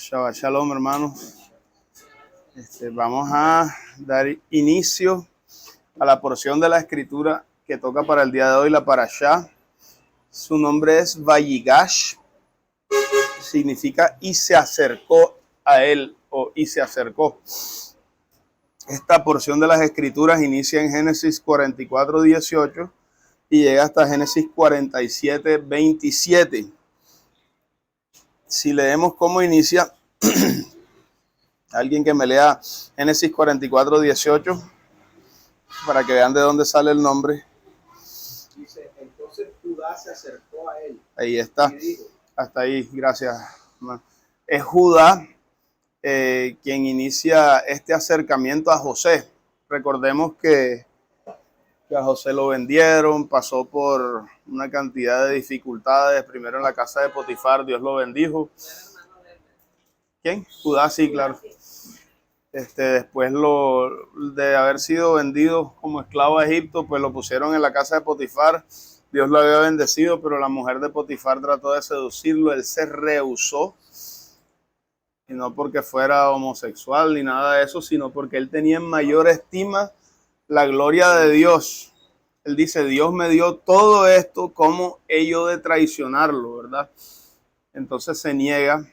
Shabbat Shalom, hermanos. Vamos a dar inicio a la porción de la escritura que toca para el día de hoy, la parashá. Su nombre es Vayigash, significa y se acercó a él o y se acercó. Esta porción de las escrituras inicia en Génesis 44, 18 y llega hasta Génesis 47, 27. Si leemos cómo inicia, alguien que me lea Génesis 44, 18, para que vean de dónde sale el nombre. Dice, entonces Judá se acercó a él. Ahí está. Y dijo, hasta ahí, gracias. Es Judá quien inicia este acercamiento a José. Recordemos que a José lo vendieron, pasó por una cantidad de dificultades, primero en la casa de Potifar, Dios lo bendijo. ¿Quién? Judá, sí, claro. Después de haber sido vendido como esclavo a Egipto, pues lo pusieron en la casa de Potifar. Dios lo había bendecido, pero la mujer de Potifar trató de seducirlo. Él se rehusó, y no porque fuera homosexual ni nada de eso, sino porque él tenía en mayor estima la gloria de Dios. Él dice, Dios me dio todo esto, ¿cómo ello de traicionarlo, verdad? Entonces se niega,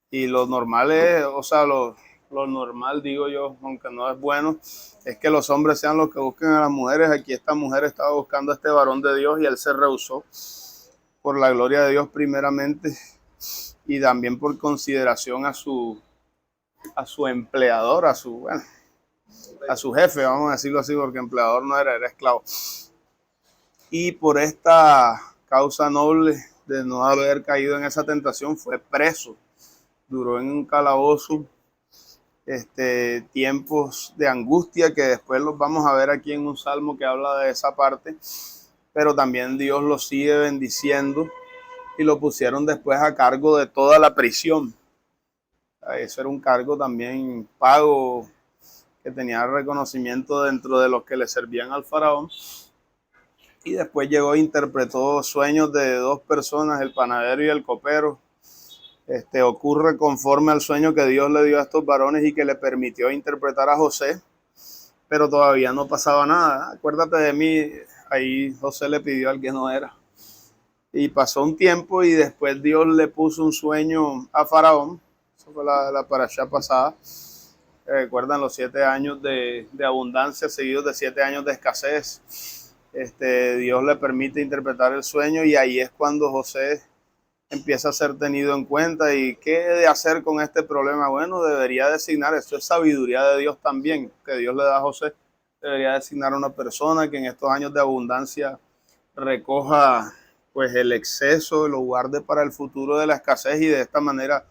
y lo normal es, o sea, lo normal, digo yo, aunque no es bueno, es que los hombres sean los que busquen a las mujeres. Aquí esta mujer estaba buscando a este varón de Dios y él se rehusó por la gloria de Dios primeramente y también por consideración a su empleador, a su jefe, vamos a decirlo así, porque empleador no era esclavo. Y por esta causa noble de no haber caído en esa tentación fue preso, duró en un calabozo tiempos de angustia, que después los vamos a ver aquí en un salmo que habla de esa parte, pero también Dios lo sigue bendiciendo y lo pusieron después a cargo de toda la prisión. Eso era un cargo también pago, que tenía reconocimiento dentro de los que le servían al faraón. Y después llegó e interpretó sueños de dos personas, el panadero y el copero. Ocurre conforme al sueño que Dios le dio a estos varones y que le permitió interpretar a José, pero todavía no pasaba nada. Acuérdate de mí, ahí José le pidió al que no era. Y pasó un tiempo y después Dios le puso un sueño a Faraón. Eso fue la parashá pasada. Recuerdan los 7 años de abundancia seguidos de 7 años de escasez. Dios le permite interpretar el sueño y ahí es cuando José empieza a ser tenido en cuenta. ¿Y qué de hacer con este problema? Bueno, debería designar, esto es sabiduría de Dios también, que Dios le da a José, debería designar a una persona que en estos años de abundancia recoja pues el exceso, lo guarde para el futuro de la escasez y de esta manera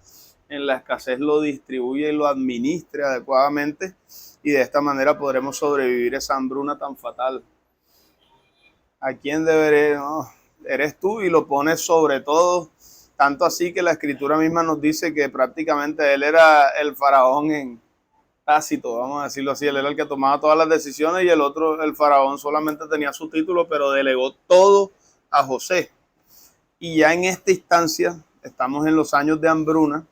en la escasez lo distribuye y lo administre adecuadamente y de esta manera podremos sobrevivir esa hambruna tan fatal. ¿A quién deberé? No, eres tú, y lo pones sobre todo. Tanto así que la escritura misma nos dice que prácticamente él era el faraón en tácito, vamos a decirlo así. Él era el que tomaba todas las decisiones y el otro, el faraón, solamente tenía su título, pero delegó todo a José. Y ya en esta instancia estamos en los años de hambruna,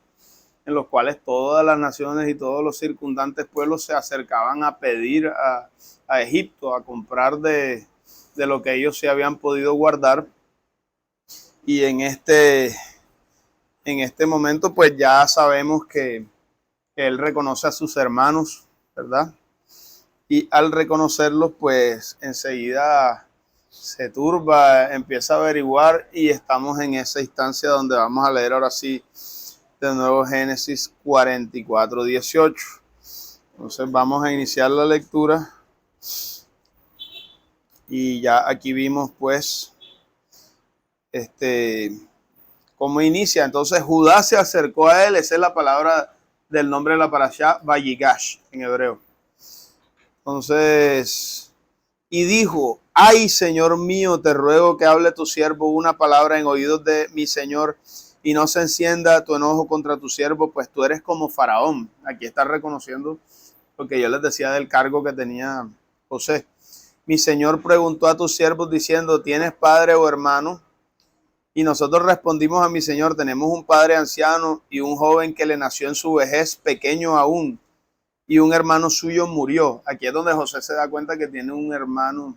en los cuales todas las naciones y todos los circundantes pueblos se acercaban a pedir a Egipto, a comprar de lo que ellos se habían podido guardar. Y en este momento pues ya sabemos que él reconoce a sus hermanos, ¿verdad? Y al reconocerlos pues enseguida se turba, empieza a averiguar y estamos en esa instancia donde vamos a leer ahora sí de nuevo Génesis 44, 18. Entonces vamos a iniciar la lectura y ya aquí vimos pues cómo inicia. Entonces Judá se acercó a él, esa es la palabra del nombre de la parashá, Vayigash en hebreo. Entonces, y dijo, ay Señor mío, te ruego que hable tu siervo una palabra en oídos de mi Señor y no se encienda tu enojo contra tu siervo, pues tú eres como Faraón. Aquí está reconociendo lo que yo les decía del cargo que tenía José. Mi Señor preguntó a tus siervos diciendo, ¿tienes padre o hermano? Y nosotros respondimos a mi señor, tenemos un padre anciano y un joven que le nació en su vejez, pequeño aún, y un hermano suyo murió. Aquí es donde José se da cuenta que tiene un hermano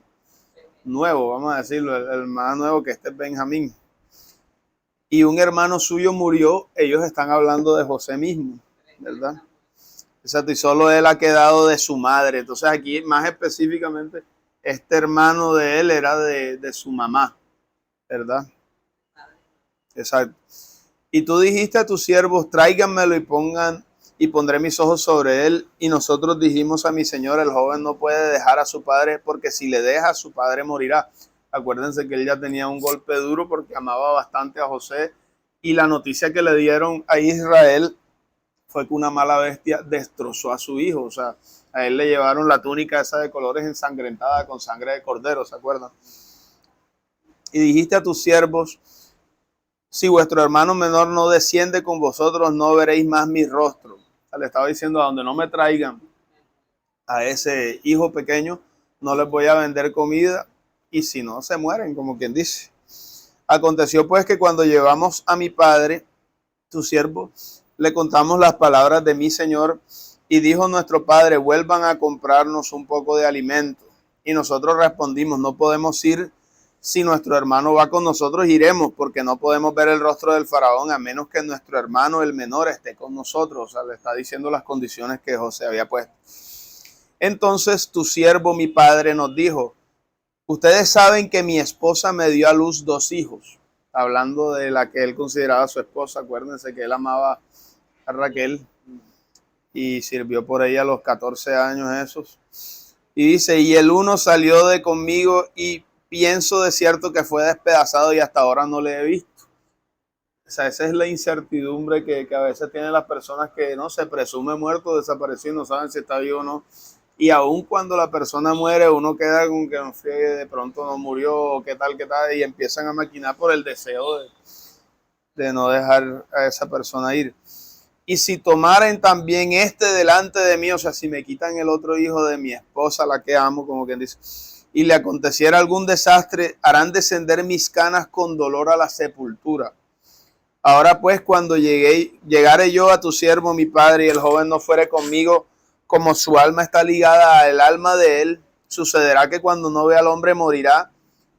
nuevo, vamos a decirlo, el hermano nuevo, que este es Benjamín. Y un hermano suyo murió, ellos están hablando de José mismo, ¿verdad? Exacto, y solo él ha quedado de su madre. Entonces aquí más específicamente, este hermano de él era de su mamá, ¿verdad? Exacto. Y tú dijiste a tus siervos, tráiganmelo y pondré mis ojos sobre él. Y nosotros dijimos a mi señor, el joven no puede dejar a su padre, porque si le deja, su padre morirá. Acuérdense que él ya tenía un golpe duro porque amaba bastante a José. Y la noticia que le dieron a Israel fue que una mala bestia destrozó a su hijo. O sea, a él le llevaron la túnica esa de colores ensangrentada con sangre de cordero, ¿se acuerdan? Y dijiste a tus siervos, si vuestro hermano menor no desciende con vosotros, no veréis más mi rostro. O sea, le estaba diciendo, a donde no me traigan a ese hijo pequeño, no les voy a vender comida, y si no, se mueren, como quien dice. Aconteció pues que cuando llevamos a mi padre, tu siervo, le contamos las palabras de mi señor, y dijo nuestro padre, vuelvan a comprarnos un poco de alimento. Y nosotros respondimos, no podemos ir. Si nuestro hermano va con nosotros, iremos, porque no podemos ver el rostro del faraón a menos que nuestro hermano, el menor, esté con nosotros. O sea, le está diciendo las condiciones que José había puesto. Entonces tu siervo, mi padre, nos dijo, ustedes saben que mi esposa me dio a luz 2 hijos. Hablando de la que él consideraba su esposa, acuérdense que él amaba a Raquel y sirvió por ella a los 14 años esos. Y dice, y el uno salió de conmigo y pienso de cierto que fue despedazado y hasta ahora no le he visto. O sea, esa es la incertidumbre que a veces tienen las personas que no se presume muerto, desaparecido, no saben si está vivo o no. Y aun cuando la persona muere, uno queda con que de pronto no murió, o qué tal, y empiezan a maquinar por el deseo de no dejar a esa persona ir. Y si tomaren también este delante de mí, o sea, si me quitan el otro hijo de mi esposa, la que amo, como quien dice, y le aconteciera algún desastre, harán descender mis canas con dolor a la sepultura. Ahora pues, cuando llegare yo a tu siervo, mi padre, y el joven no fuere conmigo, como su alma está ligada al alma de él, sucederá que cuando no vea al hombre morirá,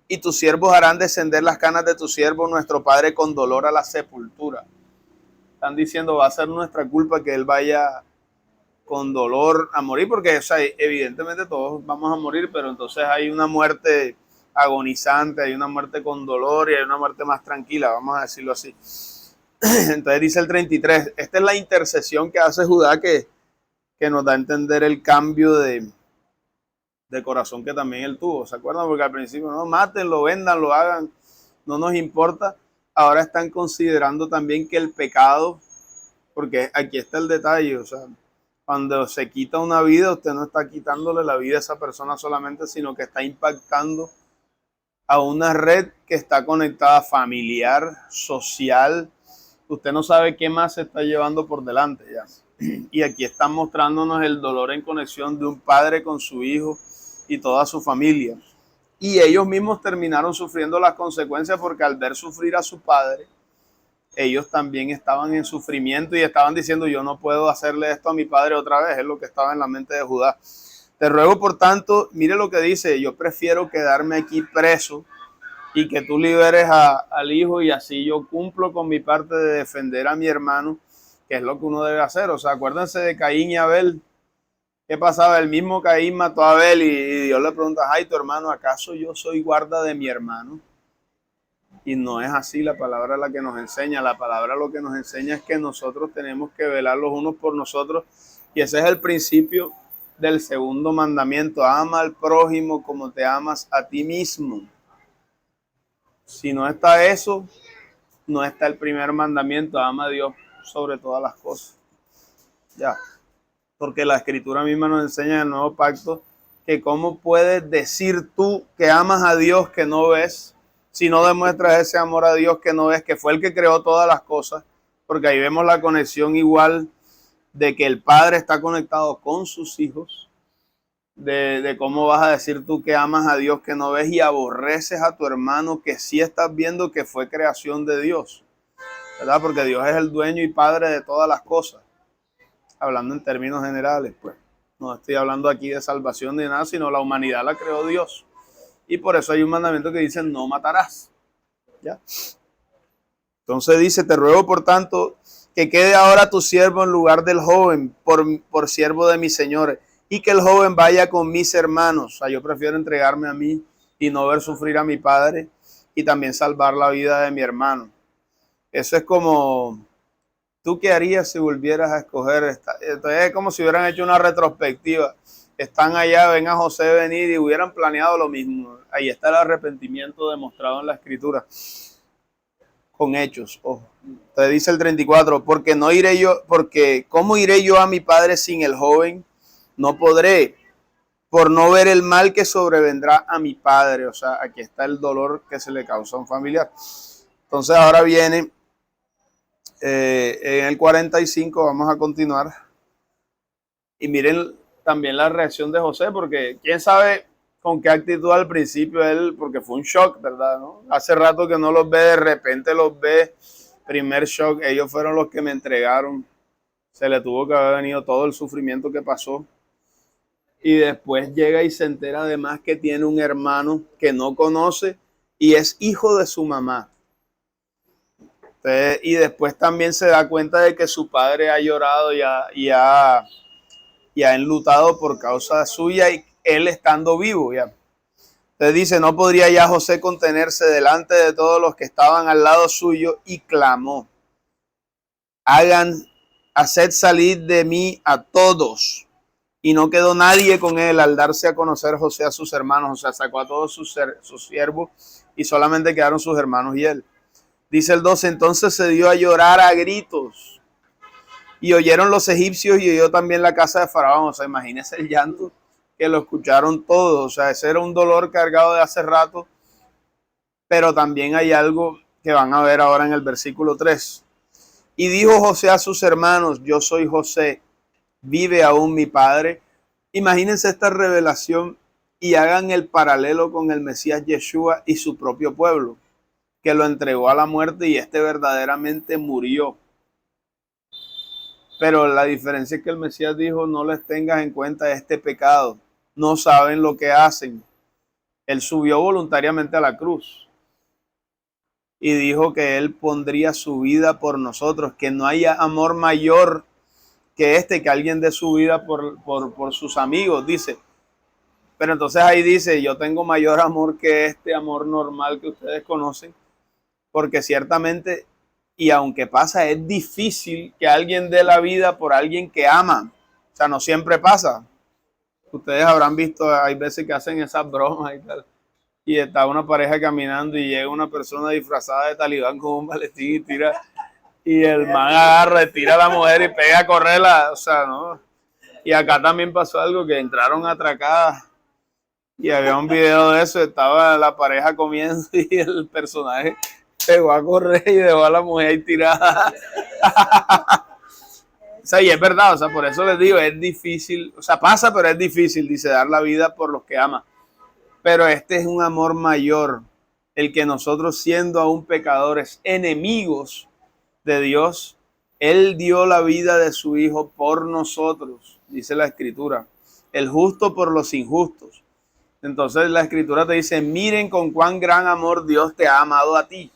y tus siervos harán descender las canas de tu siervo, nuestro padre, con dolor a la sepultura. Están diciendo, va a ser nuestra culpa que él vaya con dolor a morir, porque o sea, evidentemente todos vamos a morir, pero entonces hay una muerte agonizante, hay una muerte con dolor y hay una muerte más tranquila, vamos a decirlo así. Entonces dice el 33, esta es la intercesión que hace Judá que nos da a entender el cambio de corazón que también él tuvo, ¿se acuerdan? Porque al principio, no, mátenlo, véndanlo, hagan, no nos importa. Ahora están considerando también que el pecado, porque aquí está el detalle, o sea, cuando se quita una vida, usted no está quitándole la vida a esa persona solamente, sino que está impactando a una red que está conectada familiar, social. Usted no sabe qué más se está llevando por delante ya. Y aquí están mostrándonos el dolor en conexión de un padre con su hijo y toda su familia. Y ellos mismos terminaron sufriendo las consecuencias porque al ver sufrir a su padre, ellos también estaban en sufrimiento y estaban diciendo, yo no puedo hacerle esto a mi padre otra vez. Es lo que estaba en la mente de Judá. Te ruego, por tanto, mire lo que dice, yo prefiero quedarme aquí preso y que tú liberes al hijo y así yo cumplo con mi parte de defender a mi hermano, que es lo que uno debe hacer. O sea, acuérdense de Caín y Abel. ¿Qué pasaba? El mismo Caín mató a Abel y Dios le pregunta, ay, tu hermano, ¿acaso yo soy guarda de mi hermano? Y no es así, la palabra es la que nos enseña. La palabra lo que nos enseña es que nosotros tenemos que velar los unos por nosotros. Y ese es el principio del segundo mandamiento. Ama al prójimo como te amas a ti mismo. Si no está eso, no está el primer mandamiento. Ama a Dios sobre todas las cosas. Ya. Porque la escritura misma nos enseña en el nuevo pacto que cómo puedes decir tú que amas a Dios que no ves, si no demuestras ese amor a Dios que no ves, que fue el que creó todas las cosas, porque ahí vemos la conexión igual de que el Padre está conectado con sus hijos de cómo vas a decir tú que amas a Dios que no ves y aborreces a tu hermano que sí estás viendo que fue creación de Dios, ¿verdad? Porque Dios es el dueño y padre de todas las cosas, hablando en términos generales, pues. No estoy hablando aquí de salvación ni nada, sino la humanidad la creó Dios. Y por eso hay un mandamiento que dice, no matarás, ¿ya? Entonces dice, te ruego por tanto que quede ahora tu siervo en lugar del joven por siervo de mi señor, y que el joven vaya con mis hermanos. O sea, yo prefiero entregarme a mí y no ver sufrir a mi padre y también salvar la vida de mi hermano. Eso es como, ¿tú qué harías si volvieras a escoger esta? Entonces es como si hubieran hecho una retrospectiva. Están allá, ven a José venir y hubieran planeado lo mismo. Ahí está el arrepentimiento demostrado en la escritura. Con hechos, ojo. Entonces dice el 34, porque no iré yo, porque ¿cómo iré yo a mi padre sin el joven? No podré, por no ver el mal que sobrevendrá a mi padre. O sea, aquí está el dolor que se le causa a un familiar. Entonces ahora viene en el 45, vamos a continuar. Y miren también la reacción de José, porque quién sabe con qué actitud al principio él, porque fue un shock, ¿verdad? ¿No? Hace rato que no los ve, de repente los ve, primer shock, ellos fueron los que me entregaron, se le tuvo que haber venido todo el sufrimiento que pasó. Y después llega y se entera además que tiene un hermano que no conoce y es hijo de su mamá. Entonces, y después también se da cuenta de que su padre ha llorado y ha enlutado por causa suya y él estando vivo ya. Entonces dice, no podría ya José contenerse delante de todos los que estaban al lado suyo y clamó, haced salir de mí a todos. Y no quedó nadie con él al darse a conocer José a sus hermanos. O sea, sacó a todos sus siervos y solamente quedaron sus hermanos y él. Dice el 12, entonces se dio a llorar a gritos. Y oyeron los egipcios y oyó también la casa de Faraón. O sea, imagínense el llanto que lo escucharon todos. O sea, ese era un dolor cargado de hace rato. Pero también hay algo que van a ver ahora en el versículo 3. Y dijo José a sus hermanos, yo soy José, vive aún mi padre. Imagínense esta revelación y hagan el paralelo con el Mesías Yeshua y su propio pueblo, que lo entregó a la muerte y este verdaderamente murió. Pero la diferencia es que el Mesías dijo, no les tengas en cuenta este pecado, no saben lo que hacen. Él subió voluntariamente a la cruz y dijo que él pondría su vida por nosotros, que no haya amor mayor que que alguien dé su vida por sus amigos, dice. Pero entonces ahí dice, yo tengo mayor amor que este amor normal que ustedes conocen, porque ciertamente, y aunque pasa, es difícil que alguien dé la vida por alguien que ama. O sea, no siempre pasa. Ustedes habrán visto, hay veces que hacen esas bromas y tal. Y está una pareja caminando y llega una persona disfrazada de talibán con un maletín y tira, y el man agarra, tira a la mujer y pega a correrla. O sea, ¿no? Y acá también pasó algo, que entraron atracadas y había un video de eso, estaba la pareja comiendo y el personaje pegó a correr y dejó a la mujer ahí tirada. O sea, y es verdad, o sea, por eso les digo, es difícil, o sea, pasa, pero es difícil, dice, dar la vida por los que ama. Pero este es un amor mayor, el que nosotros, siendo aún pecadores, enemigos de Dios, Él dio la vida de su Hijo por nosotros, dice la Escritura, el justo por los injustos. Entonces la Escritura te dice, miren con cuán gran amor Dios te ha amado a ti,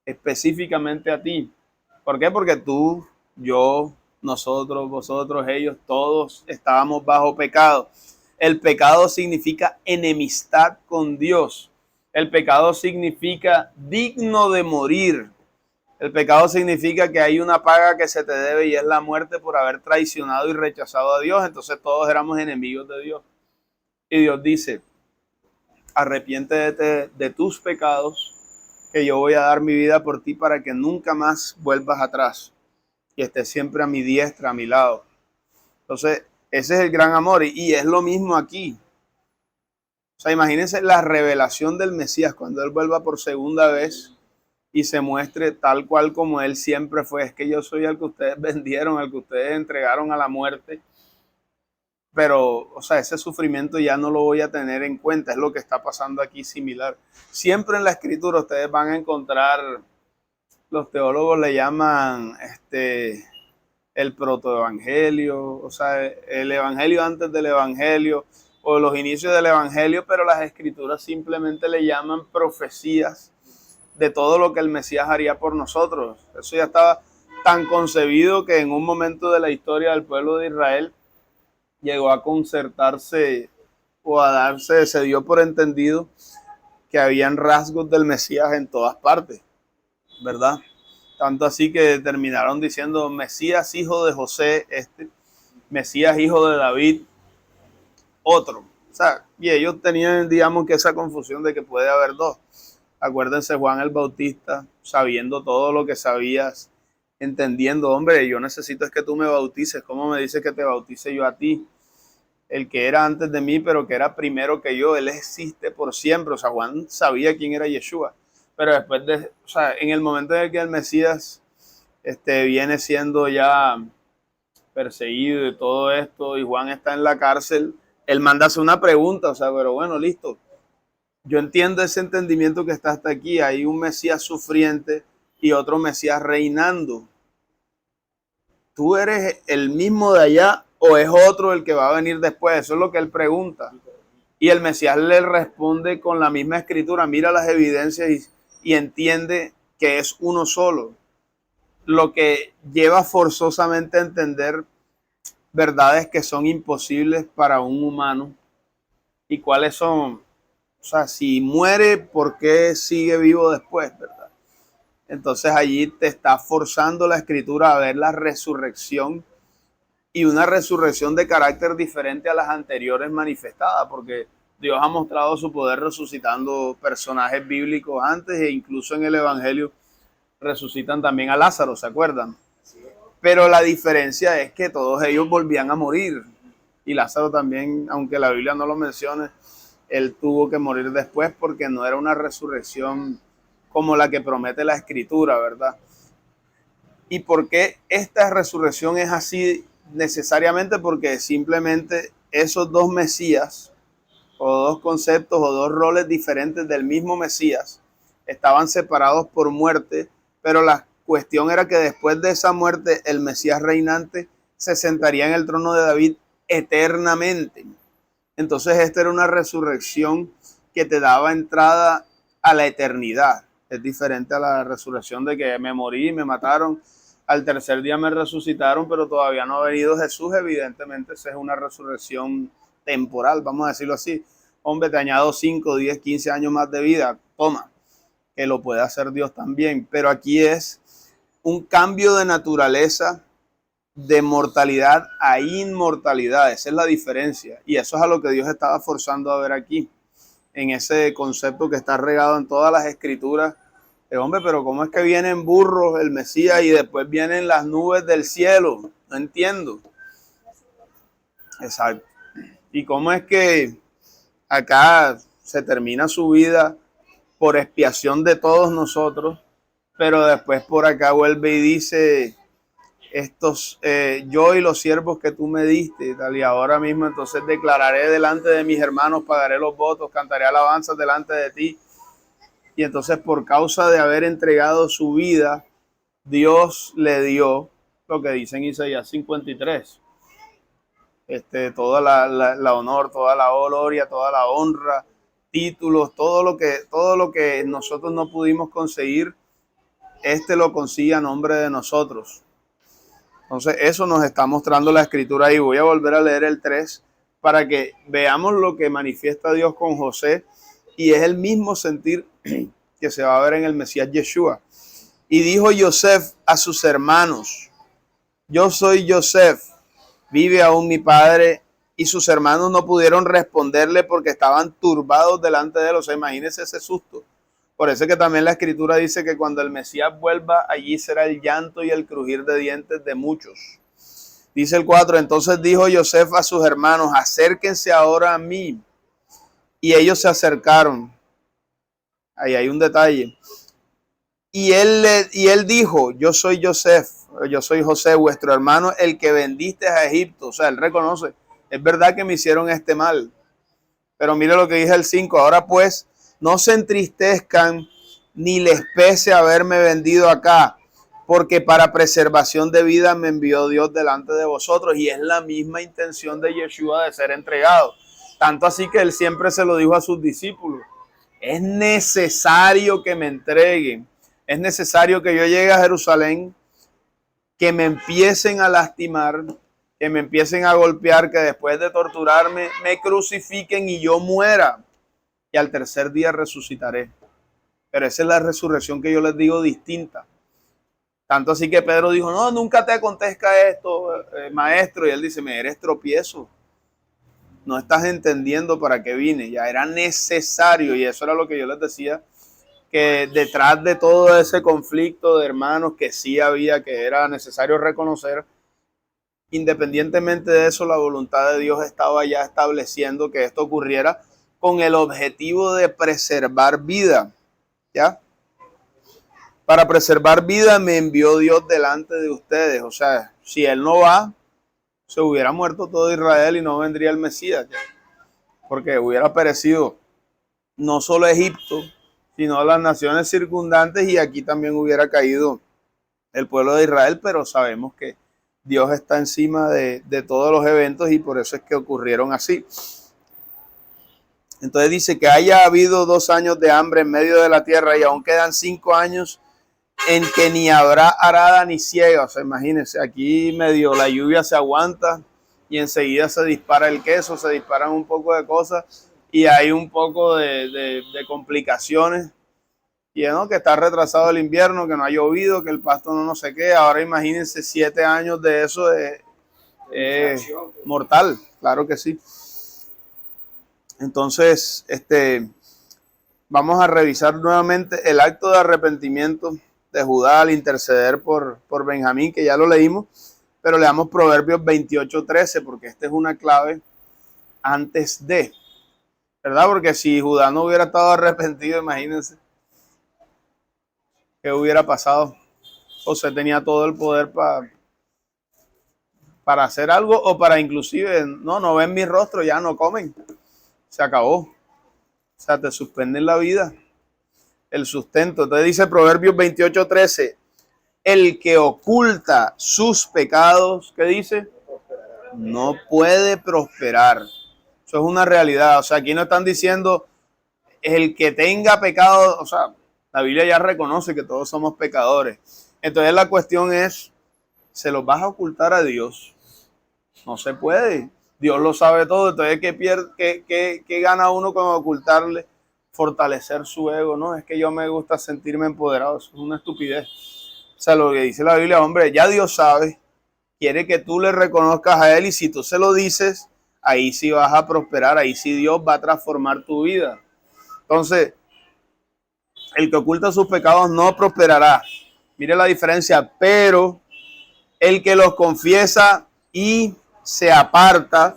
específicamente a ti. ¿Por qué? Porque tú, yo, nosotros, vosotros, ellos, todos estábamos bajo pecado. El pecado significa enemistad con Dios. El pecado significa digno de morir. El pecado significa que hay una paga que se te debe y es la muerte por haber traicionado y rechazado a Dios. Entonces todos éramos enemigos de Dios. Y Dios dice, arrepiéntete de tus pecados, que yo voy a dar mi vida por ti para que nunca más vuelvas atrás y estés siempre a mi diestra, a mi lado. Entonces, ese es el gran amor y es lo mismo aquí. O sea, imagínense la revelación del Mesías cuando Él vuelva por segunda vez y se muestre tal cual como Él siempre fue. Es que yo soy el que ustedes vendieron, el que ustedes entregaron a la muerte. pero, o sea, ese sufrimiento ya no lo voy a tener en cuenta, es lo que está pasando aquí similar. Siempre en la escritura ustedes van a encontrar, los teólogos le llaman el protoevangelio, o sea, el evangelio antes del evangelio, o los inicios del evangelio, pero las escrituras simplemente le llaman profecías de todo lo que el Mesías haría por nosotros. Eso ya estaba tan concebido que en un momento de la historia del pueblo de Israel llegó a concertarse o a darse, se dio por entendido que habían rasgos del Mesías en todas partes, ¿verdad? Tanto así que terminaron diciendo Mesías hijo de José, Mesías hijo de David, otro. O sea, y ellos tenían, digamos, que esa confusión de que puede haber dos. Acuérdense Juan el Bautista, sabiendo todo lo que sabías, entendiendo, hombre, yo necesito es que tú me bautices. ¿Cómo me dices que te bautice yo a ti? El que era antes de mí, pero que era primero que yo, él existe por siempre. O sea, Juan sabía quién era Yeshua. Pero después de, o sea, en el momento en el que el Mesías viene siendo ya perseguido y todo esto, y Juan está en la cárcel, él manda a hacer una pregunta, o sea, pero bueno, listo. Yo entiendo ese entendimiento que está hasta aquí. Hay un Mesías sufriente y otro Mesías reinando. ¿Tú eres el mismo de allá o es otro el que va a venir después? Eso es lo que él pregunta. Y el Mesías le responde con la misma escritura, mira las evidencias y entiende que es uno solo. Lo que lleva forzosamente a entender verdades que son imposibles para un humano. ¿Y cuáles son? O sea, si muere, ¿por qué sigue vivo después, verdad? Entonces allí te está forzando la escritura a ver la resurrección y una resurrección de carácter diferente a las anteriores manifestadas, porque Dios ha mostrado su poder resucitando personajes bíblicos antes e incluso en el Evangelio resucitan también a Lázaro, ¿se acuerdan? Pero la diferencia es que todos ellos volvían a morir y Lázaro también, aunque la Biblia no lo mencione, él tuvo que morir después porque no era una resurrección como la que promete la escritura, ¿verdad? ¿Y por qué esta resurrección es así? Necesariamente porque simplemente esos dos Mesías, o dos conceptos, o dos roles diferentes del mismo Mesías, estaban separados por muerte, pero la cuestión era que después de esa muerte, el Mesías reinante se sentaría en el trono de David eternamente. Entonces esta era una resurrección que te daba entrada a la eternidad. Es diferente a la resurrección de que me morí, me mataron, al tercer día me resucitaron, pero todavía no ha venido Jesús. Evidentemente esa es una resurrección temporal, vamos a decirlo así. Hombre, te añado 5, 10, 15 años más de vida, toma, que lo puede hacer Dios también. Pero aquí es un cambio de naturaleza, de mortalidad a inmortalidad. Esa es la diferencia. Y eso es a lo que Dios estaba forzando a ver aquí, en ese concepto que está regado en todas las escrituras. Hombre, pero ¿cómo es que vienen burros el Mesías y después vienen las nubes del cielo? No entiendo. Exacto. ¿Y cómo es que acá se termina su vida por expiación de todos nosotros, pero después por acá vuelve y dice yo y los siervos que tú me diste y tal, y ahora mismo entonces declararé delante de mis hermanos, pagaré los votos, cantaré alabanzas delante de ti? Y entonces por causa de haber entregado su vida, Dios le dio lo que dice en Isaías 53. Toda la honor, toda la gloria, toda la honra, títulos, todo lo que nosotros no pudimos conseguir, lo consigue a nombre de nosotros. Entonces eso nos está mostrando la escritura ahí. Voy a volver a leer el 3 para que veamos lo que manifiesta Dios con José, y es el mismo sentir que se va a ver en el Mesías Yeshua. Y dijo Yosef a sus hermanos: yo soy Yosef, vive aún mi padre. Y sus hermanos no pudieron responderle porque estaban turbados delante de él. O sea, imagínense ese susto. Por eso es que también la escritura dice que cuando el Mesías vuelva, allí será el llanto y el crujir de dientes de muchos. Dice el 4, entonces dijo Yosef a sus hermanos: acérquense ahora a mí. Y ellos se acercaron. Ahí hay un detalle. Y él dijo: yo soy José, vuestro hermano, el que vendiste a Egipto. O sea, él reconoce, Es verdad que me hicieron este mal. Pero mire lo que dice el 5. Ahora pues, no se entristezcan ni les pese haberme vendido acá, porque para preservación de vida me envió Dios delante de vosotros. Y es la misma intención de Yeshua de ser entregado. Tanto así que él siempre se lo dijo a sus discípulos. Es necesario que me entreguen. Es necesario que yo llegue a Jerusalén, que me empiecen a lastimar, que me empiecen a golpear, que después de torturarme me crucifiquen y yo muera. Y al tercer día resucitaré. Pero esa es la resurrección que yo les digo distinta. Tanto así que Pedro dijo, no, nunca te acontezca esto, maestro. Y él dice, me eres tropiezo. No estás entendiendo para qué vine. Ya era necesario. Y eso era lo que yo les decía, que detrás de todo ese conflicto de hermanos que sí había, que era necesario reconocer, independientemente de eso, la voluntad de Dios estaba ya estableciendo que esto ocurriera con el objetivo de preservar vida. ¿Ya? Para preservar vida me envió Dios delante de ustedes. O sea, si Él no va, se hubiera muerto todo Israel y no vendría el Mesías. ¿Ya? Porque hubiera perecido no solo Egipto, sino las naciones circundantes, y aquí también hubiera caído el pueblo de Israel, pero sabemos que Dios está encima de todos los eventos y por eso es que ocurrieron así. Entonces dice que haya habido 2 años de hambre en medio de la tierra y aún quedan 5 años en que ni habrá arada ni siega. O sea, imagínense, aquí medio la lluvia se aguanta y enseguida se dispara el queso, se disparan un poco de cosas y hay un poco de complicaciones. Y ¿no? Que está retrasado el invierno, que no ha llovido, que el pasto no sé qué. Ahora imagínense 7 años de eso es mortal, claro que sí. Entonces, vamos a revisar nuevamente el acto de arrepentimiento de Judá al interceder por Benjamín, que ya lo leímos, pero leamos Proverbios 28:13, porque esta es una clave antes de, ¿verdad? Porque si Judá no hubiera estado arrepentido, imagínense qué hubiera pasado. José tenía todo el poder para hacer algo o para inclusive, no ven mi rostro, ya no comen. Se acabó. O sea, te suspenden la vida, el sustento. Entonces dice Proverbios 28:13, el que oculta sus pecados, ¿qué dice? No puede prosperar. Eso es una realidad. O sea, aquí no están diciendo el que tenga pecado, o sea, la Biblia ya reconoce que todos somos pecadores. Entonces la cuestión es, ¿se los vas a ocultar a Dios? No se puede. Dios lo sabe todo. Entonces, ¿qué gana uno con ocultarle? Fortalecer su ego. No, es que yo me gusta sentirme empoderado. Eso es una estupidez. O sea, lo que dice la Biblia, hombre, ya Dios sabe. Quiere que tú le reconozcas a Él y si tú se lo dices, ahí sí vas a prosperar. Ahí sí Dios va a transformar tu vida. Entonces, el que oculta sus pecados no prosperará. Mire la diferencia. Pero el que los confiesa y se aparta.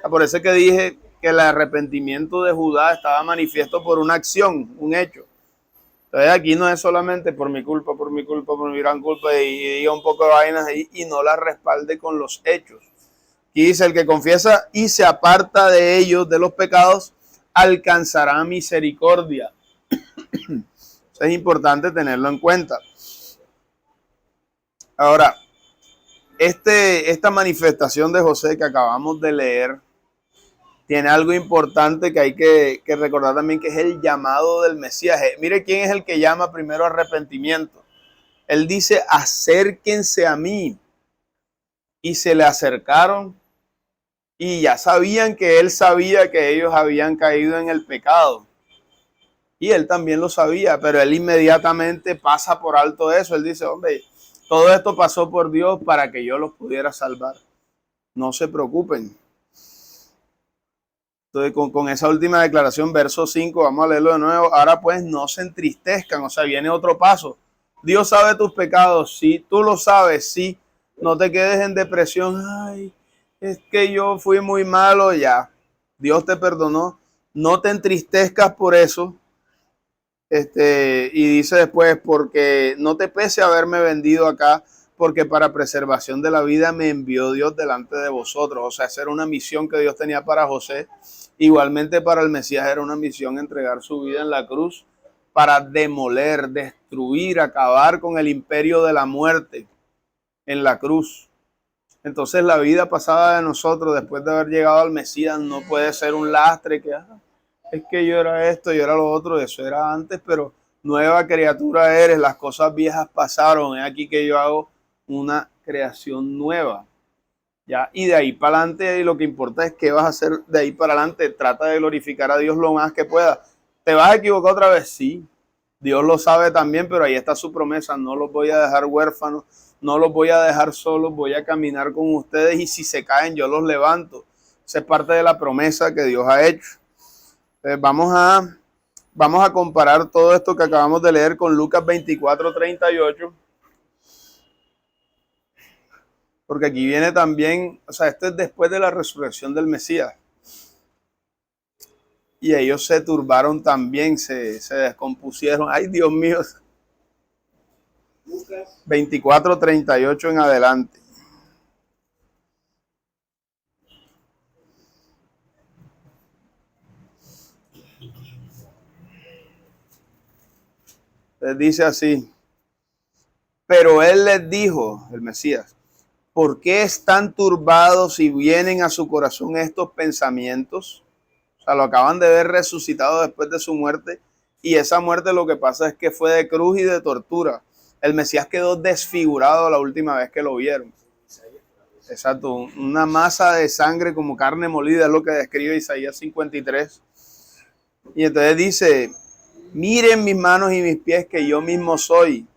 Por eso es que dije que el arrepentimiento de Judá estaba manifiesto por una acción, un hecho. Entonces aquí no es solamente por mi culpa, por mi gran culpa y diga un poco de vainas ahí y no la respalde con los hechos. Aquí dice, el que confiesa y se aparta de ellos, de los pecados, alcanzará misericordia. Eso es importante tenerlo en cuenta. Ahora, esta manifestación de José que acabamos de leer tiene algo importante que hay que recordar también, que es el llamado del Mesías. Mire quién es el que llama primero arrepentimiento. Él dice, acérquense a mí. Y se le acercaron y ya sabían que él sabía que ellos habían caído en el pecado. Y él también lo sabía, pero él inmediatamente pasa por alto eso. Él dice, hombre, todo esto pasó por Dios para que yo los pudiera salvar. No se preocupen. Entonces, con esa última declaración, verso 5, vamos a leerlo de nuevo. Ahora pues no se entristezcan, o sea, viene otro paso. Dios sabe tus pecados, sí, tú lo sabes, sí. No te quedes en depresión. Ay, es que yo fui muy malo, ya. Dios te perdonó. No te entristezcas por eso. Y dice después, porque no te pese haberme vendido acá, porque para preservación de la vida me envió Dios delante de vosotros. O sea, esa era una misión que Dios tenía para José. Igualmente para el Mesías era una misión entregar su vida en la cruz para demoler, destruir, acabar con el imperio de la muerte en la cruz. Entonces la vida pasada de nosotros después de haber llegado al Mesías no puede ser un lastre que es que yo era esto, yo era lo otro, eso era antes, pero nueva criatura eres, las cosas viejas pasaron, es aquí que yo hago una creación nueva. ¿Ya? Y de ahí para adelante, y lo que importa es qué vas a hacer de ahí para adelante. Trata de glorificar a Dios lo más que pueda. ¿Te vas a equivocar otra vez? Sí. Dios lo sabe también, pero ahí está su promesa. No los voy a dejar huérfanos, no los voy a dejar solos, voy a caminar con ustedes y si se caen yo los levanto. Esa es parte de la promesa que Dios ha hecho. Entonces, vamos a comparar todo esto que acabamos de leer con Lucas 24:38. Porque aquí viene también, o sea, esto es después de la resurrección del Mesías. Y ellos se turbaron también, se descompusieron. Ay, Dios mío. Lucas 24:38 en adelante. Les dice así. Pero él les dijo, el Mesías, ¿por qué están turbados y vienen a su corazón estos pensamientos? O sea, lo acaban de ver resucitado después de su muerte. Y esa muerte lo que pasa es que fue de cruz y de tortura. El Mesías quedó desfigurado la última vez que lo vieron. Exacto, una masa de sangre como carne molida es lo que describe Isaías 53. Y entonces dice, miren mis manos y mis pies que yo mismo soy.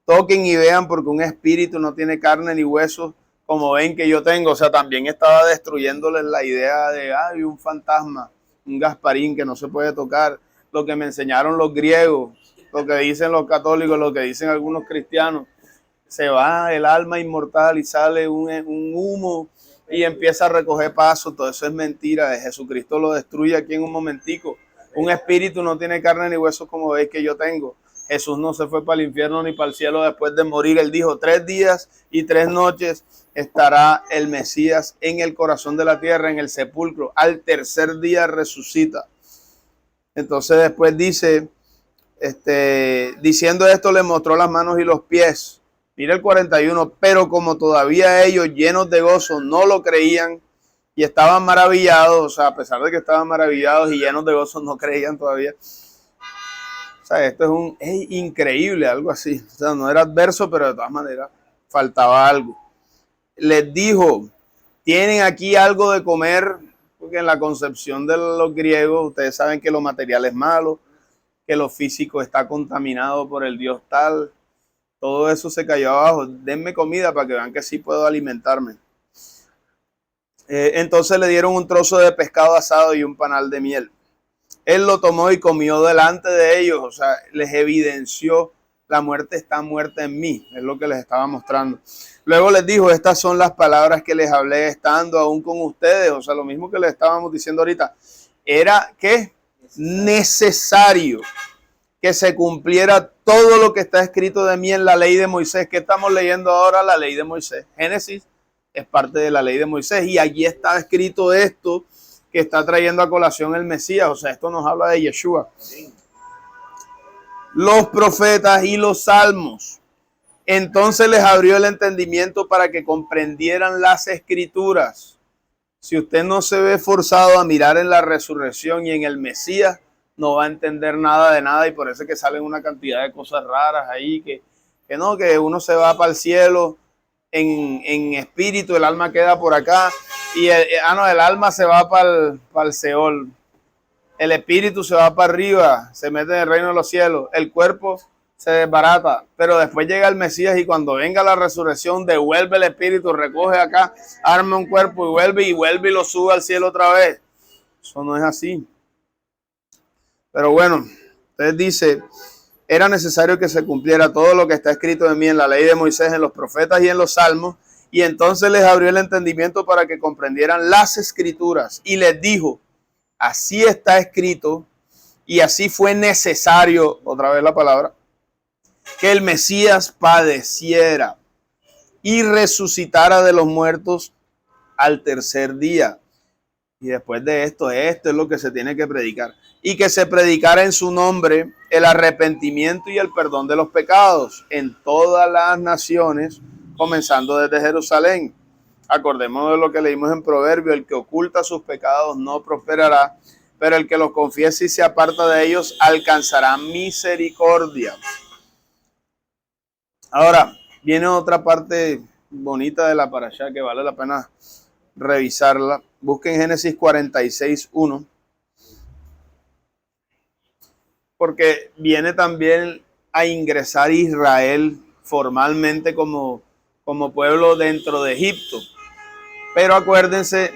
Toquen y vean porque un espíritu no tiene carne ni huesos como ven que yo tengo. O sea, también estaba destruyéndoles la idea de, un fantasma, un Gasparín que no se puede tocar. Lo que me enseñaron los griegos, lo que dicen los católicos, lo que dicen algunos cristianos. Se va el alma inmortal y sale un humo y empieza a recoger paso. Todo eso es mentira. Jesucristo lo destruye aquí en un momentico. Un espíritu no tiene carne ni huesos como veis que yo tengo. Jesús no se fue para el infierno ni para el cielo después de morir. Él dijo, 3 días y 3 noches estará el Mesías en el corazón de la tierra, en el sepulcro. Al tercer día resucita. Entonces después dice, diciendo esto le mostró las manos y los pies. Mira el 41, pero como todavía ellos llenos de gozo no lo creían y estaban maravillados, o sea, a pesar de que estaban maravillados y llenos de gozo no creían todavía. O sea, esto es increíble, algo así. O sea, no era adverso, pero de todas maneras faltaba algo. Les dijo, ¿tienen aquí algo de comer? Porque en la concepción de los griegos, ustedes saben que lo material es malo, que lo físico está contaminado por el dios tal. Todo eso se cayó abajo. Denme comida para que vean que sí puedo alimentarme. Entonces le dieron un trozo de pescado asado y un panal de miel. Él lo tomó y comió delante de ellos. O sea, les evidenció, la muerte está muerta en mí. Es lo que les estaba mostrando. Luego les dijo, estas son las palabras que les hablé estando aún con ustedes. O sea, lo mismo que les estábamos diciendo ahorita. Era que necesario que se cumpliera todo lo que está escrito de mí en la ley de Moisés. ¿Qué estamos leyendo ahora? La ley de Moisés. Génesis es parte de la ley de Moisés y allí está escrito esto que está trayendo a colación el Mesías. O sea, esto nos habla de Yeshua. Los profetas y los salmos. Entonces les abrió el entendimiento para que comprendieran las escrituras. Si usted no se ve forzado a mirar en la resurrección y en el Mesías, no va a entender nada de nada y por eso es que salen una cantidad de cosas raras ahí, que uno se va para el cielo en espíritu, el alma queda por acá y el alma se va para el Seol, el espíritu se va para arriba, se mete en el reino de los cielos, el cuerpo se desbarata, pero después llega el Mesías y cuando venga la resurrección devuelve el espíritu, recoge acá, arma un cuerpo y vuelve y lo sube al cielo otra vez. Eso no es así. Pero bueno, entonces dice, era necesario que se cumpliera todo lo que está escrito de mí en la ley de Moisés, en los profetas y en los salmos, y entonces les abrió el entendimiento para que comprendieran las escrituras, y les dijo, así está escrito, y así fue necesario, otra vez la palabra, que el Mesías padeciera y resucitara de los muertos al tercer día. Y después de esto es lo que se tiene que predicar. Y que se predicara en su nombre el arrepentimiento y el perdón de los pecados en todas las naciones, comenzando desde Jerusalén. Acordémonos de lo que leímos en Proverbio: el que oculta sus pecados no prosperará, pero el que los confiesa y se aparta de ellos alcanzará misericordia. Ahora, viene otra parte bonita de la parashá que vale la pena revisarla. Busquen Génesis 46:1, porque viene también a ingresar Israel formalmente como pueblo dentro de Egipto. Pero acuérdense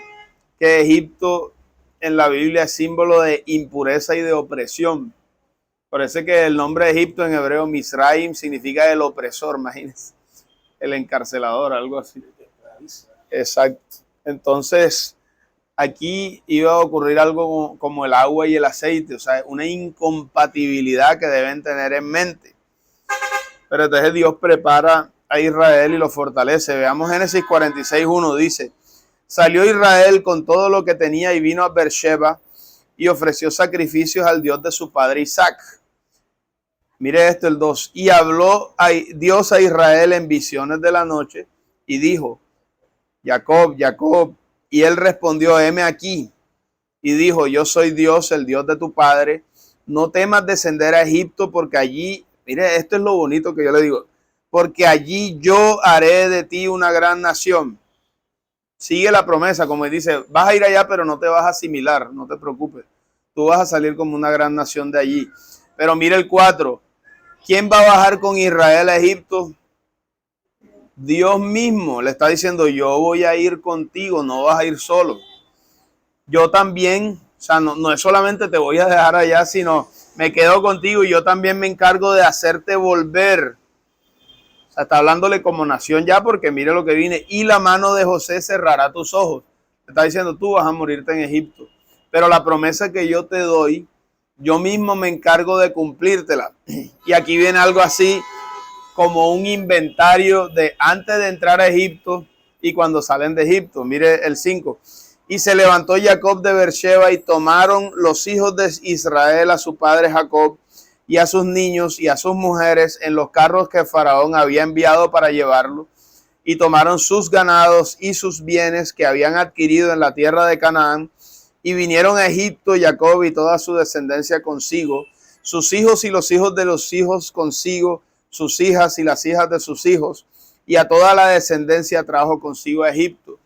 que Egipto en la Biblia es símbolo de impureza y de opresión. Parece que el nombre de Egipto en hebreo, Misraim, significa el opresor, imagínense, el encarcelador, algo así. Exacto. Entonces, aquí iba a ocurrir algo como el agua y el aceite, o sea, una incompatibilidad que deben tener en mente. Pero entonces Dios prepara a Israel y lo fortalece. Veamos Génesis 46:1, dice: salió Israel con todo lo que tenía y vino a Beersheba y ofreció sacrificios al Dios de su padre Isaac. Mire esto, el 2. Y habló Dios a Israel en visiones de la noche y dijo: Jacob, Jacob. Y él respondió: heme aquí. Y dijo: yo soy Dios, el Dios de tu padre. No temas descender a Egipto, porque allí, mire, esto es lo bonito que yo le digo, porque allí yo haré de ti una gran nación. Sigue la promesa, como dice, vas a ir allá, pero no te vas a asimilar, no te preocupes. Tú vas a salir como una gran nación de allí. Pero mire el 4. ¿Quién va a bajar con Israel a Egipto? Dios mismo le está diciendo: yo voy a ir contigo, no vas a ir solo. Yo también, o sea, no es solamente te voy a dejar allá, sino me quedo contigo y yo también me encargo de hacerte volver. O sea, está hablándole como nación ya, porque mire lo que viene: y la mano de José cerrará tus ojos. Te está diciendo: tú vas a morirte en Egipto, pero la promesa que yo te doy, yo mismo me encargo de cumplírtela. Y aquí viene algo así como un inventario de antes de entrar a Egipto y cuando salen de Egipto. Mire el 5. Y se levantó Jacob de Beersheba y tomaron los hijos de Israel a su padre Jacob y a sus niños y a sus mujeres en los carros que Faraón había enviado para llevarlo, y tomaron sus ganados y sus bienes que habían adquirido en la tierra de Canaán, y vinieron a Egipto Jacob y toda su descendencia consigo, sus hijos y los hijos de los hijos consigo, sus hijas y las hijas de sus hijos, y a toda la descendencia trajo consigo a Egipto.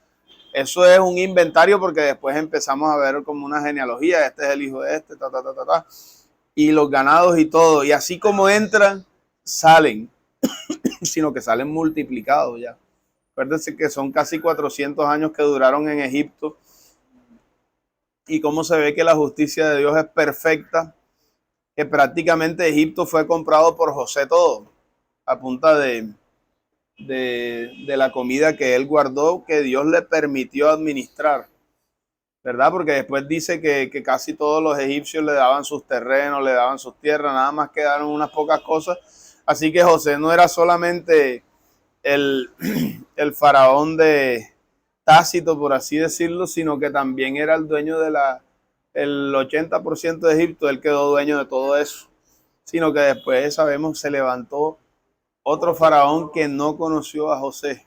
Eso es un inventario, porque después empezamos a ver como una genealogía: este es el hijo de este, y los ganados y todo. Y así como entran, salen, sino que salen multiplicados ya. Acuérdense que son casi 400 años que duraron en Egipto, y cómo se ve que la justicia de Dios es perfecta, que prácticamente Egipto fue comprado por José todo, a punta de la comida que él guardó, que Dios le permitió administrar, ¿verdad? Porque después dice que casi todos los egipcios le daban sus terrenos, le daban sus tierras, nada más quedaron unas pocas cosas. Así que José no era solamente el faraón de Tácito, por así decirlo, sino que también era el dueño de el 80% de Egipto. Él quedó dueño de todo eso, sino que después, sabemos, se levantó otro faraón que no conoció a José,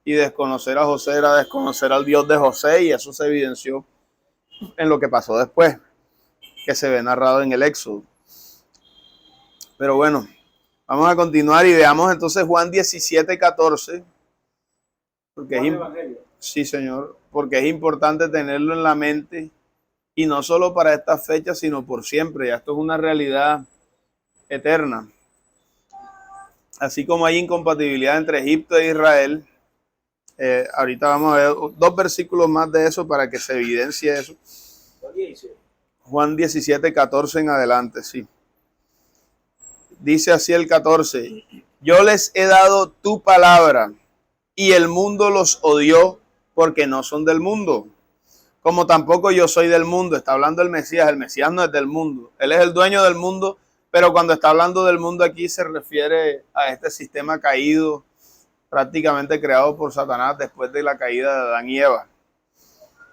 y desconocer a José era desconocer al Dios de José, y eso se evidenció en lo que pasó después, que se ve narrado en el Éxodo. Pero bueno, vamos a continuar y veamos entonces Juan 17:14, porque sí, señor, porque es importante tenerlo en la mente, y no solo para esta fecha, sino por siempre. Ya esto es una realidad eterna. Así como hay incompatibilidad entre Egipto e Israel, ahorita vamos a ver 2 versículos más de eso para que se evidencie eso. Juan 17:14 en adelante, sí. Dice así el 14: yo les he dado tu palabra, y el mundo los odió, porque no son del mundo, como tampoco yo soy del mundo. Está hablando el Mesías no es del mundo, él es el dueño del mundo, pero cuando está hablando del mundo aquí se refiere a este sistema caído prácticamente creado por Satanás después de la caída de Adán y Eva.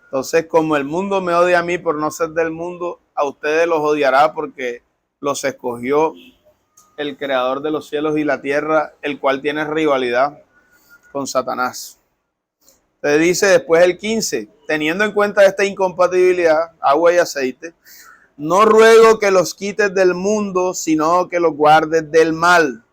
Entonces, como el mundo me odia a mí por no ser del mundo, a ustedes los odiará porque los escogió el creador de los cielos y la tierra, el cual tiene rivalidad con Satanás. Entonces dice después el 15, teniendo en cuenta esta incompatibilidad, agua y aceite, no ruego que los quites del mundo, sino que los guardes del mal.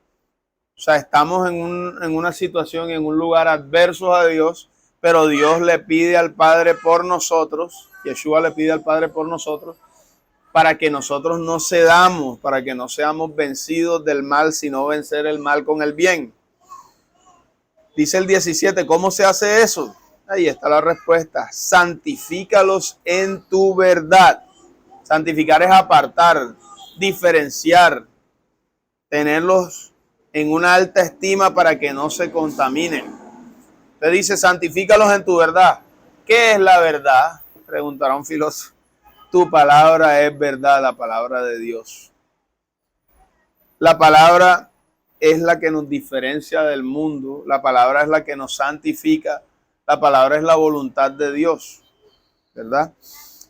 O sea, estamos en una situación, en un lugar adverso a Dios, pero Dios le pide al Padre por nosotros, Yeshua le pide al Padre por nosotros, para que nosotros no cedamos, para que no seamos vencidos del mal, sino vencer el mal con el bien. Dice el 17, ¿cómo se hace eso? Ahí está la respuesta. Santifícalos en tu verdad. Santificar es apartar, diferenciar, tenerlos en una alta estima para que no se contaminen. Te dice, santifícalos en tu verdad. ¿Qué es la verdad? Preguntará un filósofo. Tu palabra es verdad, la palabra de Dios. La palabra es la que nos diferencia del mundo. La palabra es la que nos santifica. La palabra es la voluntad de Dios, ¿verdad?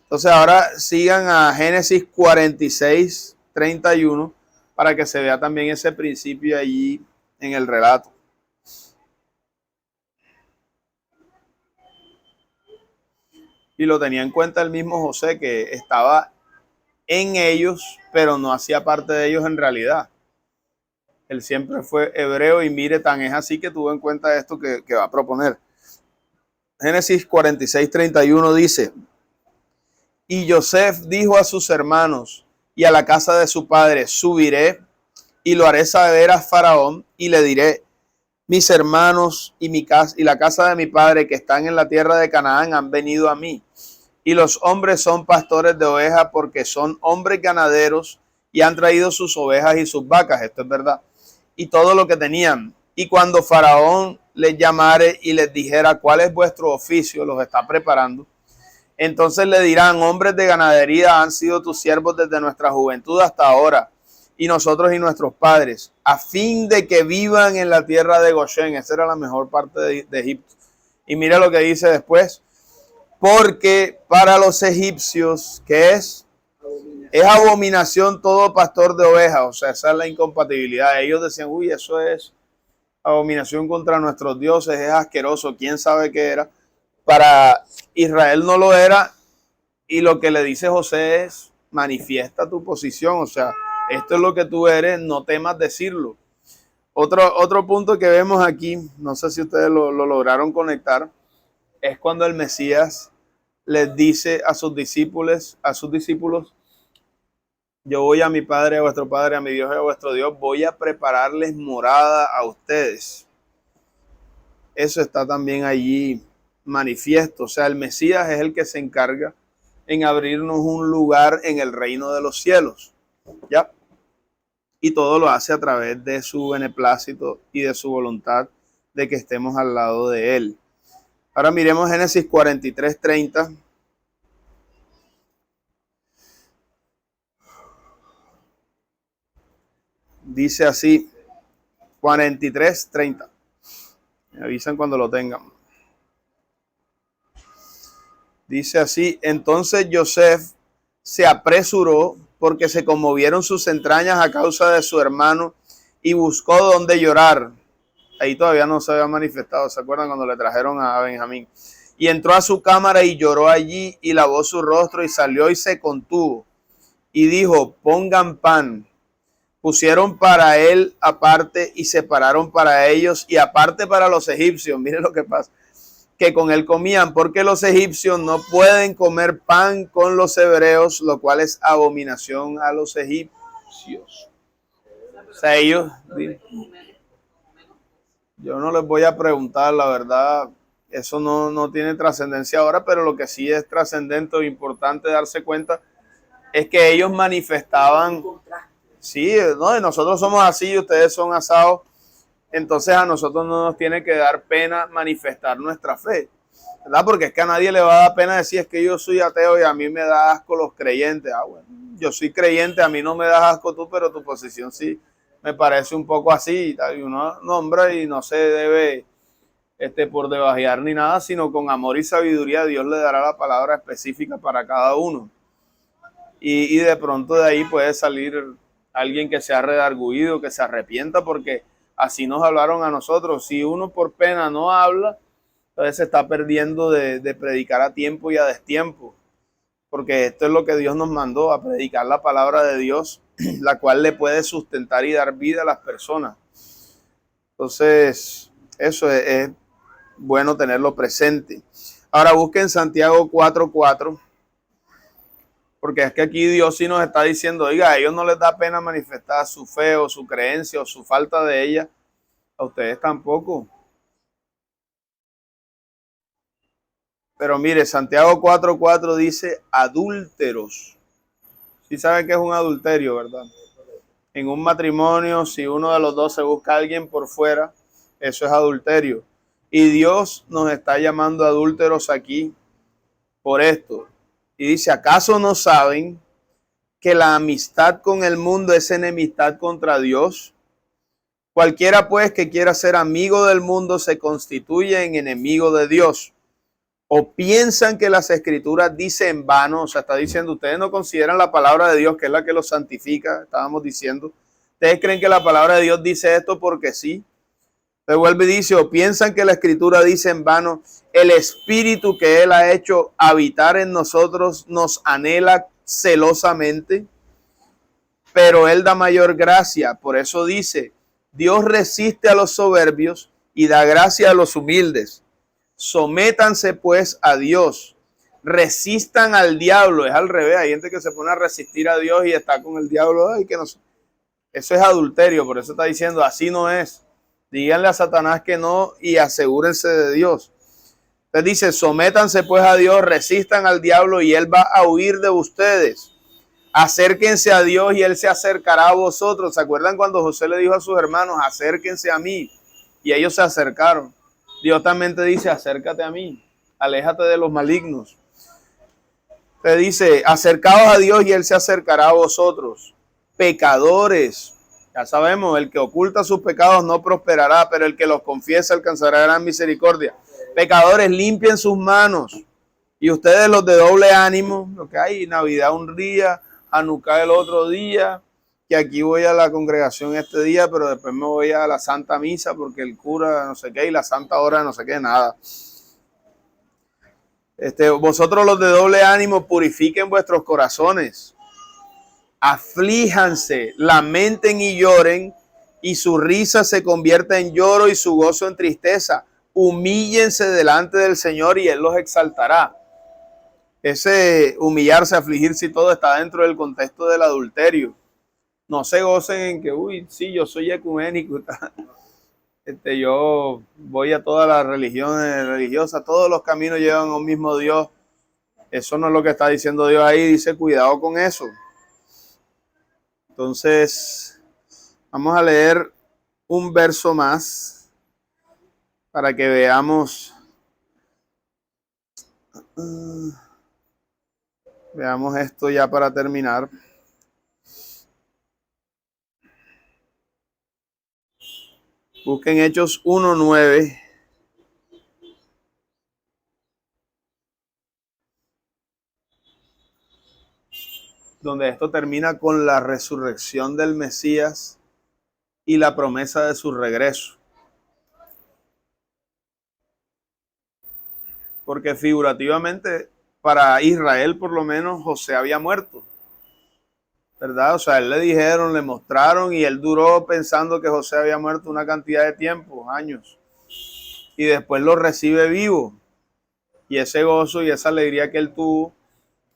Entonces ahora sigan a Génesis 46, 31, para que se vea también ese principio allí en el relato. Y lo tenía en cuenta el mismo José, que estaba en ellos, pero no hacía parte de ellos en realidad. Él siempre fue hebreo y mire, tan es así que tuvo en cuenta esto que va a proponer. Génesis 46, 31 dice, y Joseph dijo a sus hermanos y a la casa de su padre, subiré y lo haré saber a Faraón y le diré, mis hermanos y mi casa y la casa de mi padre que están en la tierra de Canaán han venido a mí. Y los hombres son pastores de ovejas porque son hombres ganaderos y han traído sus ovejas y sus vacas. Esto es verdad. Y todo lo que tenían. Y cuando Faraón les llamare y les dijera cuál es vuestro oficio, los está preparando. Entonces le dirán, hombres de ganadería han sido tus siervos desde nuestra juventud hasta ahora. Y nosotros y nuestros padres, a fin de que vivan en la tierra de Goshen. Esa era la mejor parte de Egipto. Y mira lo que dice después. Porque para los egipcios, ¿qué es? Es abominación todo pastor de ovejas. O sea, esa es la incompatibilidad. Ellos decían, uy, eso es abominación contra nuestros dioses, es asqueroso. ¿Quién sabe qué era? Para Israel no lo era. Y lo que le dice José es, manifiesta tu posición. O sea, esto es lo que tú eres, no temas decirlo. Otro punto que vemos aquí, no sé si ustedes lo lograron conectar, es cuando el Mesías les dice a sus discípulos, yo voy a mi Padre, a vuestro Padre, a mi Dios y a vuestro Dios, voy a prepararles morada a ustedes. Eso está también allí manifiesto. O sea, el Mesías es el que se encarga en abrirnos un lugar en el reino de los cielos. ¿Ya? Y todo lo hace a través de su beneplácito y de su voluntad de que estemos al lado de él. Ahora miremos Génesis 43, 30. Dice así, 43, 30. Me avisan cuando lo tengan. Dice así, entonces Joseph se apresuró porque se conmovieron sus entrañas a causa de su hermano y buscó donde llorar. Ahí todavía no se había manifestado, ¿se acuerdan cuando le trajeron a Benjamín? Y entró a su cámara y lloró allí y lavó su rostro y salió y se contuvo. Y dijo, pongan pan. Pusieron para él aparte y separaron para ellos y aparte para los egipcios. Miren lo que pasa, que con él comían, porque los egipcios no pueden comer pan con los hebreos, lo cual es abominación a los egipcios. O sea, ellos, yo no les voy a preguntar, la verdad, eso no tiene trascendencia ahora, pero lo que sí es trascendente o importante darse cuenta es que ellos manifestaban, sí, no, nosotros somos así y ustedes son asados. Entonces a nosotros no nos tiene que dar pena manifestar nuestra fe, ¿verdad? Porque es que a nadie le va a dar pena decir es que yo soy ateo y a mí me da asco los creyentes. Ah, bueno, yo soy creyente, a mí no me das asco tú, pero tu posición sí me parece un poco así, y uno nombra y no se debe por debajear ni nada, sino con amor y sabiduría Dios le dará la palabra específica para cada uno. Y de pronto de ahí puede salir alguien que sea redarguido, que se arrepienta, porque así nos hablaron a nosotros. Si uno por pena no habla, entonces se está perdiendo de predicar a tiempo y a destiempo, porque esto es lo que Dios nos mandó, a predicar la palabra de Dios, la cual le puede sustentar y dar vida a las personas. Entonces, eso es bueno tenerlo presente. Ahora busquen Santiago 4:4, porque es que aquí Dios sí nos está diciendo, oiga, a ellos no les da pena manifestar su fe o su creencia o su falta de ella, a ustedes tampoco. Pero mire, Santiago 4:4 dice adúlteros. Sí saben que es un adulterio, ¿verdad? En un matrimonio, si uno de los dos se busca a alguien por fuera, eso es adulterio. Y Dios nos está llamando adúlteros aquí por esto. Y dice, ¿acaso no saben que la amistad con el mundo es enemistad contra Dios? Cualquiera pues que quiera ser amigo del mundo se constituye en enemigo de Dios. ¿O piensan que las escrituras dicen en vano? O sea, está diciendo, ustedes no consideran la palabra de Dios, que es la que los santifica, estábamos diciendo. ¿Ustedes creen que la palabra de Dios dice esto porque sí? Se vuelve y dice, o piensan que la escritura dice en vano, el espíritu que Él ha hecho habitar en nosotros nos anhela celosamente, pero Él da mayor gracia. Por eso dice, Dios resiste a los soberbios y da gracia a los humildes. Sométanse pues a Dios, resistan al diablo. Es al revés, hay gente que se pone a resistir a Dios y está con el diablo. Ay, que no sé. Eso es adulterio, por eso está diciendo, así no es. Díganle a Satanás que no y asegúrense de Dios. Entonces dice, sométanse pues a Dios, resistan al diablo y Él va a huir de ustedes. Acérquense a Dios y Él se acercará a vosotros. ¿Se acuerdan cuando José le dijo a sus hermanos, acérquense a mí? Y ellos se acercaron. Dios también te dice, acércate a mí, aléjate de los malignos. Te dice, acercaos a Dios y Él se acercará a vosotros. Pecadores, ya sabemos, el que oculta sus pecados no prosperará, pero el que los confiesa alcanzará gran misericordia. Pecadores, limpien sus manos. Y ustedes los de doble ánimo, lo que hay, Navidad un día, Hanukkah el otro día, que aquí voy a la congregación este día, pero después me voy a la Santa Misa porque el cura no sé qué y la Santa Hora no sé qué, nada. Vosotros los de doble ánimo, purifiquen vuestros corazones. Aflíjanse, lamenten y lloren, y su risa se convierta en lloro y su gozo en tristeza. Humíllense delante del Señor y Él los exaltará. Ese humillarse, afligirse y todo está dentro del contexto del adulterio. No se gocen en que, uy, sí, yo soy ecuménico. Yo voy a todas las religiones religiosas, todos los caminos llevan a un mismo Dios. Eso no es lo que está diciendo Dios ahí, dice cuidado con eso. Entonces, vamos a leer un verso más para que veamos esto ya para terminar. Busquen Hechos 1:9. Donde esto termina con la resurrección del Mesías y la promesa de su regreso. Porque figurativamente, para Israel por lo menos, José había muerto, ¿verdad? O sea, él le dijeron, le mostraron y él duró pensando que José había muerto una cantidad de tiempo, años. Y después lo recibe vivo. Y ese gozo y esa alegría que él tuvo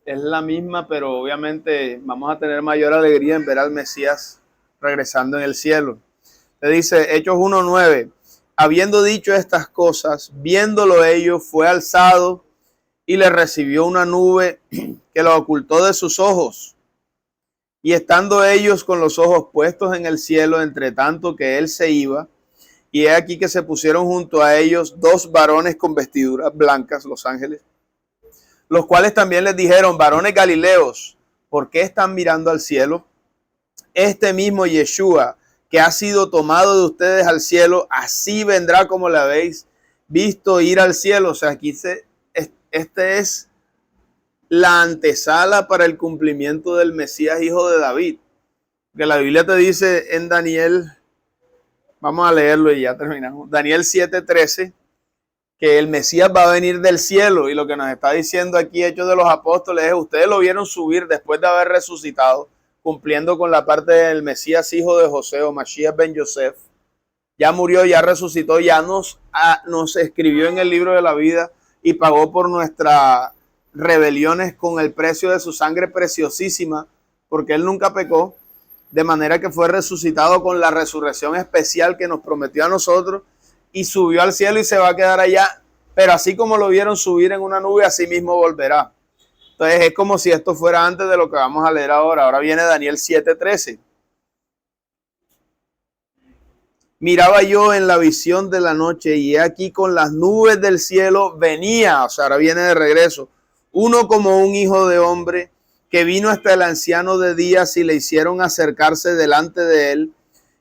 es la misma, pero obviamente vamos a tener mayor alegría en ver al Mesías regresando en el cielo. Le dice Hechos 1:9, habiendo dicho estas cosas, viéndolo ellos, fue alzado y le recibió una nube que lo ocultó de sus ojos. Y estando ellos con los ojos puestos en el cielo, entre tanto que él se iba, y he aquí que se pusieron junto a ellos dos varones con vestiduras blancas, los ángeles, los cuales también les dijeron, varones galileos, ¿por qué están mirando al cielo? Este mismo Yeshua, que ha sido tomado de ustedes al cielo, así vendrá como le habéis visto ir al cielo. O sea, aquí este es la antesala para el cumplimiento del Mesías, hijo de David. Que la Biblia te dice en Daniel, vamos a leerlo y ya terminamos. Daniel 7:13, que el Mesías va a venir del cielo, y lo que nos está diciendo aquí Hechos de los Apóstoles es: ustedes lo vieron subir después de haber resucitado, cumpliendo con la parte del Mesías, hijo de José, o Mashiach ben Yosef. Ya murió, ya resucitó, ya nos escribió en el libro de la vida y pagó por nuestras rebeliones con el precio de su sangre preciosísima, porque él nunca pecó, de manera que fue resucitado con la resurrección especial que nos prometió a nosotros, y subió al cielo y se va a quedar allá. Pero así como lo vieron subir en una nube, así mismo volverá. Entonces es como si esto fuera antes de lo que vamos a leer ahora. Ahora viene Daniel 7:13. Miraba yo en la visión de la noche, y he aquí con las nubes del cielo venía, o sea, ahora viene de regreso, uno como un hijo de hombre, que vino hasta el anciano de días, y le hicieron acercarse delante de él,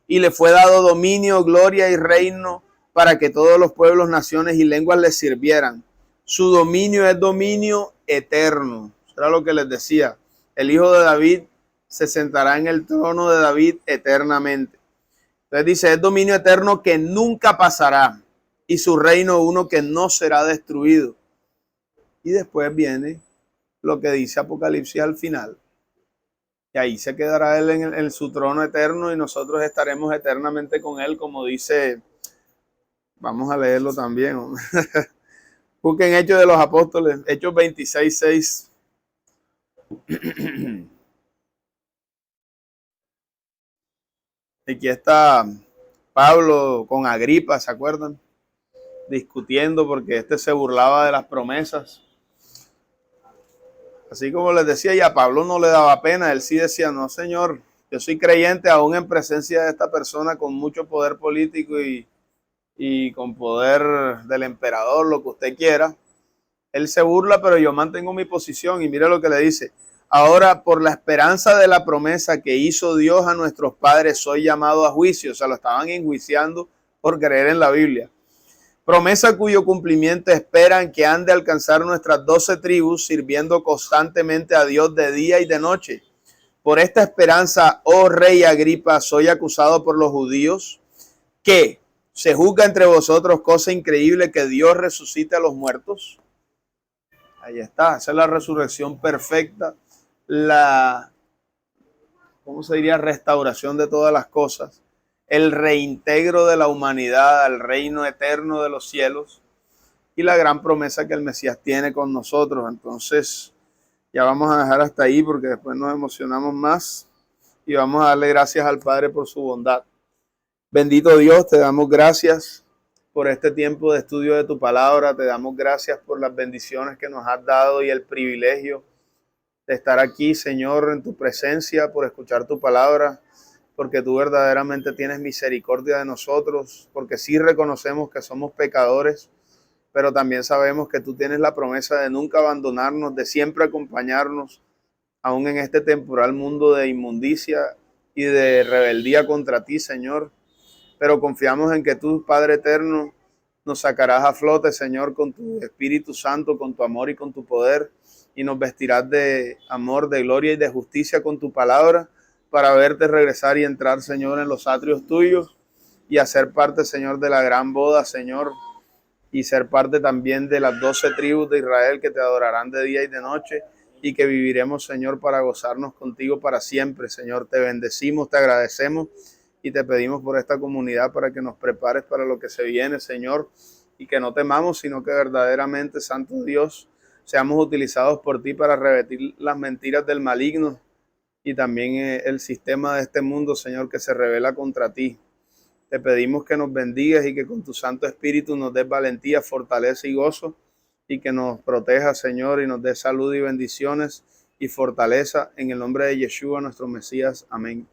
y le fue dado dominio, gloria y reino, para que todos los pueblos, naciones y lenguas le sirvieran. Su dominio es dominio eterno. Eso era lo que les decía. El hijo de David se sentará en el trono de David eternamente. Entonces dice, es dominio eterno que nunca pasará, y su reino uno que no será destruido. Y después viene lo que dice Apocalipsis al final. Y ahí se quedará él en su trono eterno, y nosotros estaremos eternamente con él, como dice, vamos a leerlo también. Busquen Hechos de los Apóstoles, Hechos 26:6. Aquí está Pablo con Agripa, ¿se acuerdan? Discutiendo porque este se burlaba de las promesas. Así como les decía, y a Pablo no le daba pena, él sí decía, no señor, yo soy creyente aún en presencia de esta persona con mucho poder político y con poder del emperador, lo que usted quiera. Él se burla, pero yo mantengo mi posición, y mire lo que le dice. Ahora, por la esperanza de la promesa que hizo Dios a nuestros padres, soy llamado a juicio. O sea, lo estaban enjuiciando por creer en la Biblia. Promesa cuyo cumplimiento esperan que han de alcanzar nuestras 12 tribus, sirviendo constantemente a Dios de día y de noche. Por esta esperanza, oh rey Agripa, soy acusado por los judíos, que se juzga entre vosotros cosa increíble, que Dios resucite a los muertos. Ahí está, esa es la resurrección perfecta, la, ¿cómo se diría? Restauración de todas las cosas, el reintegro de la humanidad al reino eterno de los cielos, y la gran promesa que el Mesías tiene con nosotros. Entonces, ya vamos a dejar hasta ahí, porque después nos emocionamos más, y vamos a darle gracias al Padre por su bondad. Bendito Dios, te damos gracias por este tiempo de estudio de tu palabra. Te damos gracias por las bendiciones que nos has dado y el privilegio de estar aquí, Señor, en tu presencia, por escuchar tu palabra, porque tú verdaderamente tienes misericordia de nosotros, porque sí reconocemos que somos pecadores, pero también sabemos que tú tienes la promesa de nunca abandonarnos, de siempre acompañarnos, aún en este temporal mundo de inmundicia y de rebeldía contra ti, Señor. Pero confiamos en que tú, Padre eterno, nos sacarás a flote, Señor, con tu Espíritu Santo, con tu amor y con tu poder, y nos vestirás de amor, de gloria y de justicia con tu palabra, para verte regresar y entrar, Señor, en los atrios tuyos, y hacer parte, Señor, de la gran boda, Señor, y ser parte también de las 12 tribus de Israel que te adorarán de día y de noche, y que viviremos, Señor, para gozarnos contigo para siempre. Señor, te bendecimos, te agradecemos, y te pedimos por esta comunidad para que nos prepares para lo que se viene, Señor, y que no temamos, sino que verdaderamente, Santo Dios, seamos utilizados por ti para revertir las mentiras del maligno y también el sistema de este mundo, Señor, que se revela contra ti. Te pedimos que nos bendigas y que con tu Santo Espíritu nos des valentía, fortaleza y gozo, y que nos proteja, Señor, y nos dé salud y bendiciones y fortaleza en el nombre de Yeshua, nuestro Mesías. Amén.